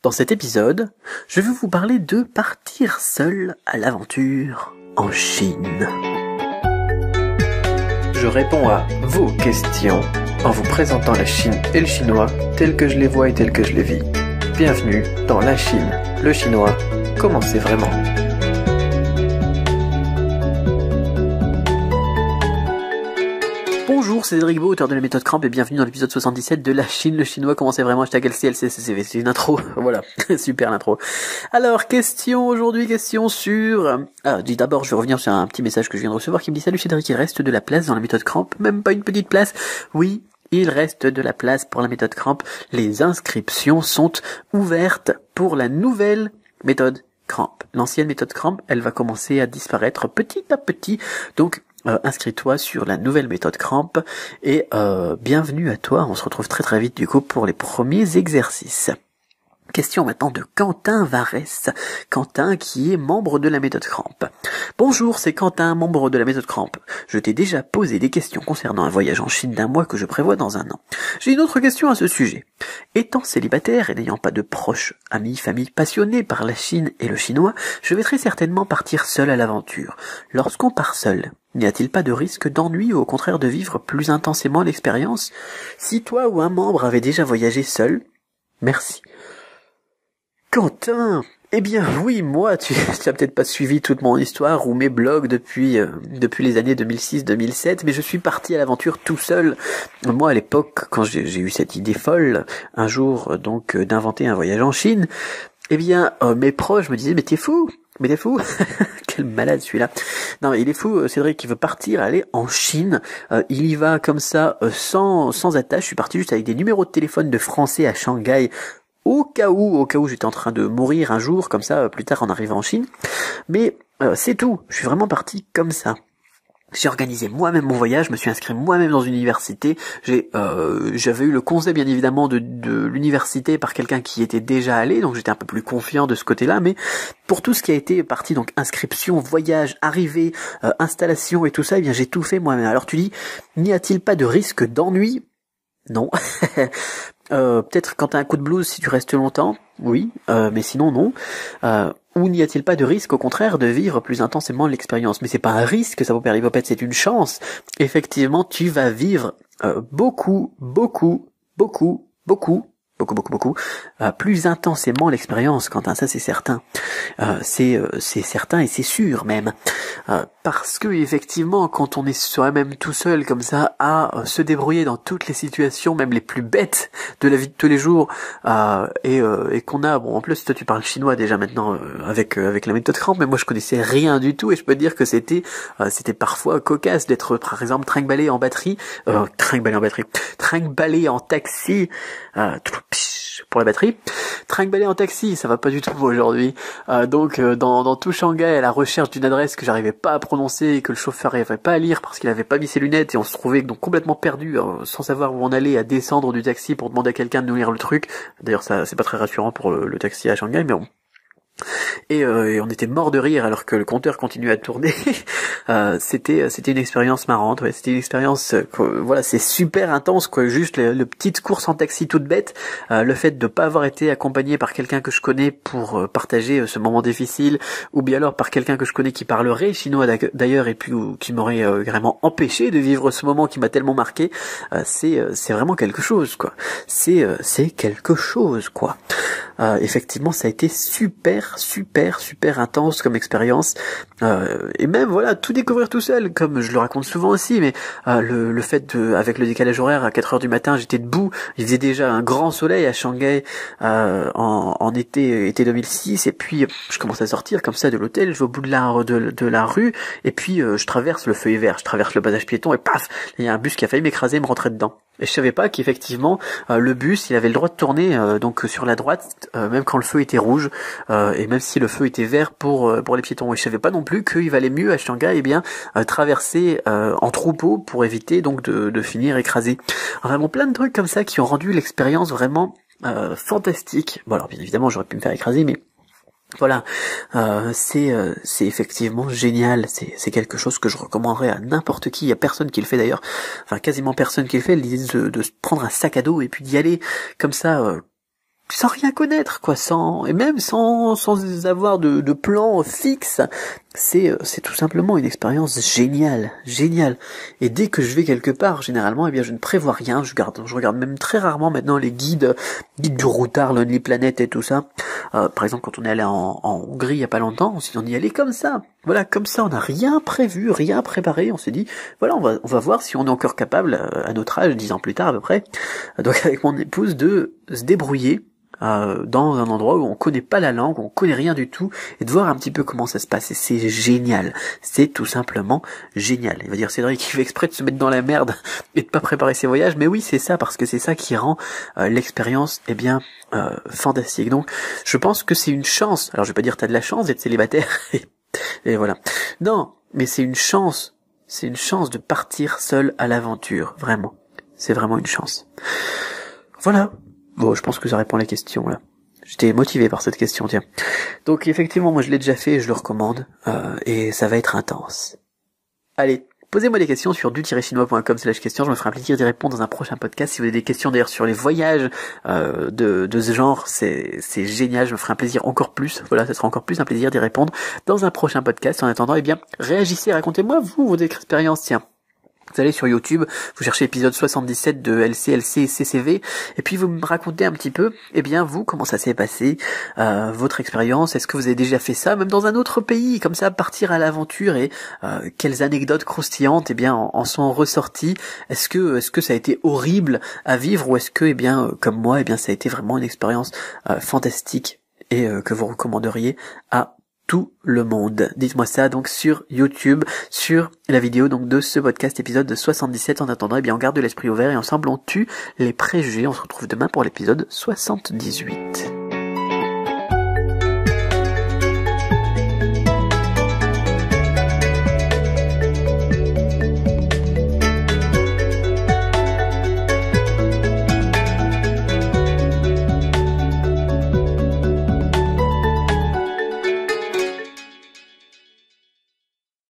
Dans cet épisode, je vais vous parler de partir seul à l'aventure en Chine. Je réponds à vos questions en vous présentant la Chine et le chinois tels que je les vois et tels que je les vis. Bienvenue dans la Chine, le chinois, comment c'est vraiment. Bonjour, c'est Cédric Beau, auteur de la méthode Cramp, et bienvenue dans l'épisode 77 de la Chine, le chinois, comment c'est vraiment, hashtag LCLCCV, c'est une intro, voilà, super l'intro. Alors, question sur... D'abord, je vais revenir sur un petit message que je viens de recevoir qui me dit « Salut Cédric, il reste de la place dans la méthode Cramp, même pas une petite place ?» Oui, il reste de la place pour la méthode Cramp, les inscriptions sont ouvertes pour la nouvelle méthode Cramp. L'ancienne méthode Cramp, elle va commencer à disparaître petit à petit, donc... inscris-toi sur la nouvelle méthode Cramp et bienvenue à toi, on se retrouve très vite du coup pour les premiers exercices. Question maintenant de Quentin Varès. Quentin qui est membre de la méthode Cramp. Bonjour, c'est Quentin, membre de la méthode Cramp. Je t'ai déjà posé des questions concernant un voyage en Chine d'1 mois que je prévois dans 1 an. J'ai une autre question à ce sujet. Étant célibataire et n'ayant pas de proches, amis, famille passionnés par la Chine et le chinois, je vais très certainement partir seul à l'aventure. Lorsqu'on part seul, n'y a-t-il pas de risque d'ennui ou au contraire de vivre plus intensément l'expérience? Si toi ou un membre avait déjà voyagé seul, merci. Quentin, eh bien oui, moi, tu n'as peut-être pas suivi toute mon histoire ou mes blogs depuis les années 2006-2007, mais je suis parti à l'aventure tout seul. Moi, à l'époque, quand j'ai eu cette idée folle, un jour, donc, d'inventer un voyage en Chine, eh bien, mes proches me disaient, mais t'es fou, quel malade celui-là. Non, mais il est fou, Cédric, il veut partir, aller en Chine. Il y va comme ça, sans attache. Je suis parti juste avec des numéros de téléphone de Français à Shanghai, au cas où j'étais en train de mourir un jour, comme ça, plus tard en arrivant en Chine. Mais c'est tout, je suis vraiment parti comme ça. J'ai organisé moi-même mon voyage, je me suis inscrit moi-même dans une université. J'avais eu le conseil bien évidemment de l'université par quelqu'un qui était déjà allé, donc j'étais un peu plus confiant de ce côté-là. Mais pour tout ce qui a été partie, donc inscription, voyage, arrivée, installation et tout ça, eh bien j'ai tout fait moi-même. Alors tu dis, n'y a-t-il pas de risque d'ennui? Non. Peut-être quand t'as un coup de blues si tu restes longtemps, oui, mais sinon non. Ou n'y a-t-il pas de risque au contraire de vivre plus intensément l'expérience? Mais c'est pas un risque, ça vaut perdre l'hypopète, c'est une chance. Effectivement, tu vas vivre beaucoup, plus intensément l'expérience, Quentin, ça c'est certain. C'est certain et c'est sûr même. Parce que effectivement, quand on est soi-même tout seul comme ça, à se débrouiller dans toutes les situations, même les plus bêtes de la vie de tous les jours, et qu'on a, bon en plus toi tu parles chinois déjà maintenant avec la méthode Cramp, mais moi je connaissais rien du tout et je peux te dire que c'était parfois cocasse d'être par exemple trinque-ballé en taxi, pour la batterie. Trinque-ballé en taxi, ça va pas du tout aujourd'hui. Donc dans tout Shanghai, à la recherche d'une adresse que j'arrivais pas à prononcer et que le chauffeur n'arrivait pas à lire parce qu'il avait pas mis ses lunettes et on se trouvait donc complètement perdu, sans savoir où on allait, à descendre du taxi pour demander à quelqu'un de nous lire le truc. D'ailleurs ça c'est pas très rassurant pour le taxi à Shanghai, mais bon. Et on était mort de rire alors que le compteur continuait à tourner. C'était une expérience marrante, ouais, c'était une expérience voilà, c'est super intense quoi, juste le petite course en taxi toute bête, le fait de pas avoir été accompagné par quelqu'un que je connais pour partager ce moment difficile, ou bien alors par quelqu'un que je connais qui parlerait chinois d'ailleurs et puis qui m'aurait vraiment empêché de vivre ce moment qui m'a tellement marqué. C'est vraiment quelque chose quoi. C'est quelque chose quoi. Effectivement, ça a été super intense comme expérience, et même voilà, tout découvrir tout seul, comme je le raconte souvent aussi, mais le fait avec le décalage horaire, à 4h du matin, j'étais debout, il faisait déjà un grand soleil à Shanghai, en été 2006, et puis je commence à sortir comme ça de l'hôtel, je vais au bout de la rue, et puis je traverse le feu est vert, je traverse le passage piéton, et paf, il y a un bus qui a failli m'écraser et me rentrer dedans. Et je savais pas qu'effectivement le bus il avait le droit de tourner donc sur la droite même quand le feu était rouge, et même si le feu était vert pour les piétons. Et je savais pas non plus qu'il valait mieux à Shanghai traverser en troupeau pour éviter donc de finir écrasé. Vraiment plein de trucs comme ça qui ont rendu l'expérience vraiment fantastique. Bon alors bien évidemment j'aurais pu me faire écraser, mais voilà, c'est effectivement génial, c'est quelque chose que je recommanderais à n'importe qui. Il y a personne qui le fait d'ailleurs, enfin quasiment personne qui le fait, l'idée de se prendre un sac à dos et puis d'y aller comme ça sans rien connaître, quoi, et même sans avoir de plan fixe. C'est tout simplement une expérience géniale. Et dès que je vais quelque part, généralement, eh bien, je ne prévois rien. Je regarde même très rarement maintenant les guides du routard, Lonely Planet et tout ça. Par exemple, quand on est allé en Hongrie il y a pas longtemps, on y allait comme ça. Voilà, comme ça, on n'a rien prévu, rien préparé. On s'est dit, voilà, on va voir si on est encore capable, à notre âge, 10 ans plus tard à peu près, donc avec mon épouse, de se débrouiller dans un endroit où on connaît pas la langue, on connaît rien du tout, et de voir un petit peu comment ça se passe. Et c'est génial. C'est tout simplement génial. Il va dire Cédric qui fait exprès de se mettre dans la merde et de pas préparer ses voyages, mais oui, c'est ça, parce que c'est ça qui rend l'expérience, eh bien, fantastique. Donc, je pense que c'est une chance. Alors, je vais pas dire t'as de la chance d'être célibataire, et voilà. Non, mais c'est une chance. C'est une chance de partir seul à l'aventure, vraiment. C'est vraiment une chance. Voilà. Bon, je pense que ça répond à la question, là. J'étais motivé par cette question, tiens. Donc, effectivement, moi, je l'ai déjà fait et je le recommande, et ça va être intense. Allez, posez-moi des questions sur du-chinois.com/questions, je me ferai un plaisir d'y répondre dans un prochain podcast. Si vous avez des questions, d'ailleurs, sur les voyages, de ce genre, c'est génial, je me ferai un plaisir encore plus. Voilà, ça sera encore plus un plaisir d'y répondre dans un prochain podcast. En attendant, eh bien, réagissez, racontez-moi, vous, vos expériences, tiens. Vous allez sur YouTube, vous cherchez l'épisode 77 de LCLC et CCV, et puis vous me racontez un petit peu, eh bien vous, comment ça s'est passé, votre expérience, est-ce que vous avez déjà fait ça, même dans un autre pays, comme ça, partir à l'aventure, et quelles anecdotes croustillantes, eh bien, en sont ressorties, est-ce que ça a été horrible à vivre, ou est-ce que, eh bien, comme moi, eh bien, ça a été vraiment une expérience fantastique, et que vous recommanderiez à tout le monde. Dites-moi ça donc sur YouTube, sur la vidéo donc de ce podcast épisode de 77. En attendant, eh bien on garde l'esprit ouvert et ensemble on tue les préjugés. On se retrouve demain pour l'épisode 78.